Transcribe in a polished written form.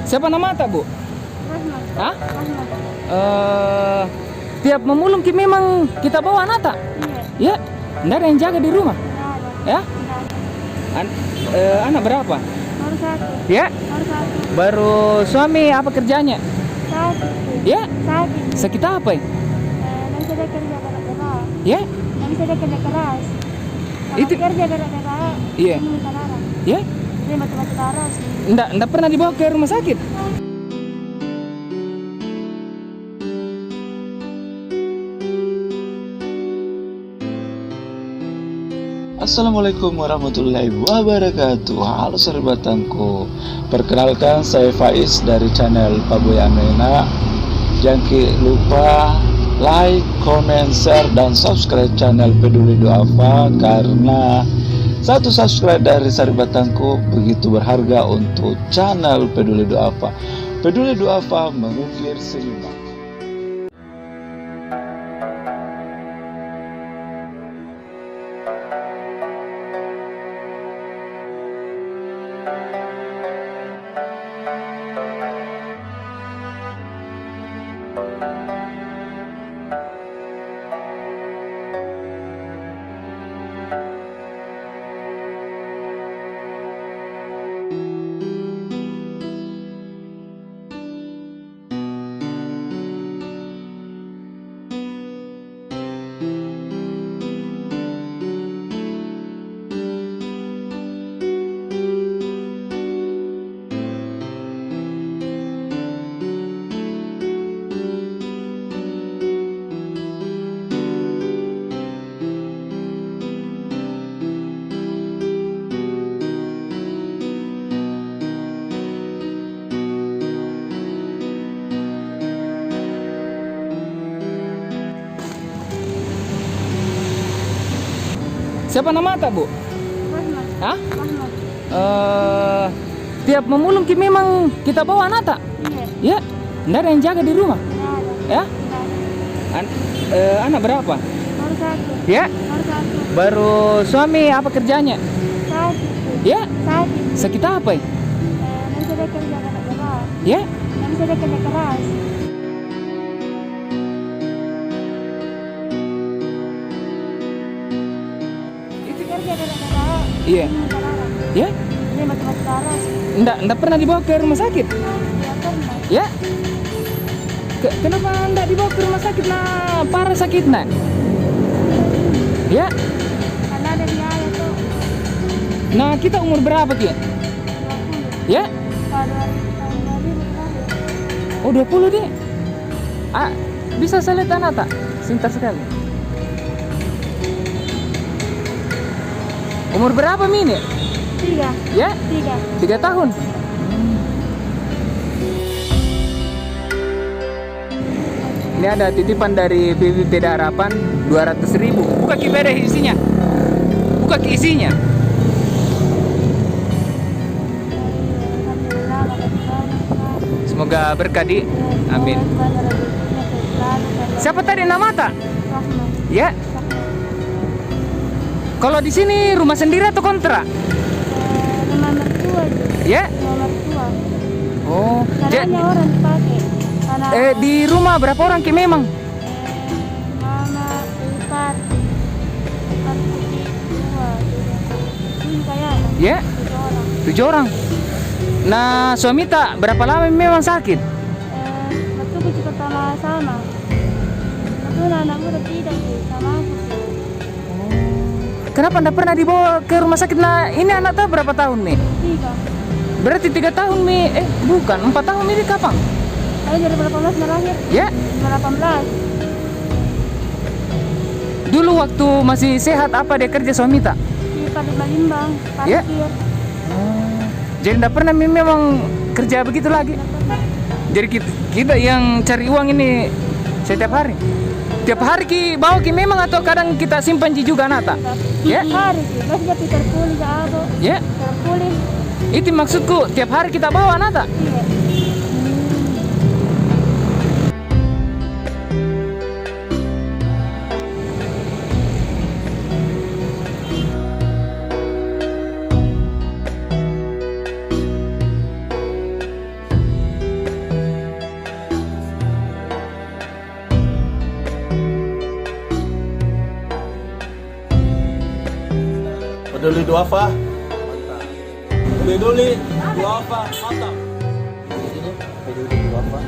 Siapa nama tak, Bu? Rahmat. Hah? Rahmat. Tiap memulung memang kita bawa anak tak? Iya. Ya, nggak ada yang jaga di rumah. Nggak ada. Ya? Nggak ada. Anak berapa? Baru satu. Ya? Baru satu. Baru suami apa kerjanya? Sakit. Ya? Sakit. Sakit apa ya? Nggak bisa dia kerja keras. Ya? Nggak bisa dia kerja keras. Kalau Itu- kerja keras, Iya. ini minta darah. Ya? Dia mati-mati darah. Nggak pernah dibawa ke rumah sakit? Assalamualaikum warahmatullahi wabarakatuh. Halo sahabatanku, perkenalkan saya Faiz dari channel Pak Boy Amena. Jangan lupa like, comment, share, dan subscribe channel Peduli Duafa, karena satu subscribe dari sahabatanku begitu berharga untuk channel Peduli Duafa. Peduli Duafa mengukir senyuman. Siapa nama tak, Bu? Rahmat. Hah? Rahmat. Tiap memulung memang kita bawa anak tak? Iya. Ya? Nggak ada yang jaga di rumah. Nggak ada. Ya? Nggak ada. Anak berapa? Baru satu. Ya? Baru satu. Baru suami apa kerjanya? Sakit. Ya? Sakit. Sakit apa ya? Nggak bisa dia kerja keras. Ya? Nggak bisa dia kerja keras. Itu Kerja keras. Iya. Minta darah. Ya? Dia mati-mati darah. Nggak pernah dibawa ke rumah sakit? Dia pernah. Ya? Kenapa nggak dibawa ke rumah sakit? Nah, parah sakit nah. Ya? Karena ada biaya tuh. Nah, kita umur berapa, Ki? 20. Ya? Pada tahun 2000 Oh, 20 deh. Bisa saya lihat anak tak? Sebentar sekali. Umur berapa, Mini? 3. Ya? 3. 3 tahun. Ini ada titipan dari BPBD Harapan 200.000. Buka ki beda isinya. Buka ki isinya. Semoga berkah di. Amin. Siapa tadi nama tak? Rahmat. Ya. Kalau di sini rumah sendiri atau kontrak? Rumah mertua. Ya. Rumah mertua. Oh. Caranya orang dipakai. Karena Di rumah berapa orang ki memang? mama, ipar, dua, ini kayak Ya. 7 orang. 7 orang. Nah, suami tak berapa lama memang sakit? Waktu aku juga sama-sama. Waktu anak udah tidak sih sama aku sih. Kenapa anda pernah dibawa ke rumah sakit? Nah, ini anak tak berapa tahun nih? 3. Berarti 3 tahun nih. Bukan, 4 tahun ini kapan? Saya dari 2018 lahir. Ya. 2018. Dulu waktu masih sehat apa dia kerja suami tak? Di Palembang, Ya. parkir. Jadi tidak pernah memang kerja begitu lagi. Jadi kita yang cari uang ini setiap hari. Tiap hari ki bawa ki memang atau kadang kita simpan juga anak tak? Ya. Hari sih, masih jadi terpulih ya aku. Ya. Terpulih. Itu maksudku tiap hari kita bawa anak tak? Iya. duli duafa. Mantap. Duli duafa. Mantap. Di sini duli duafa.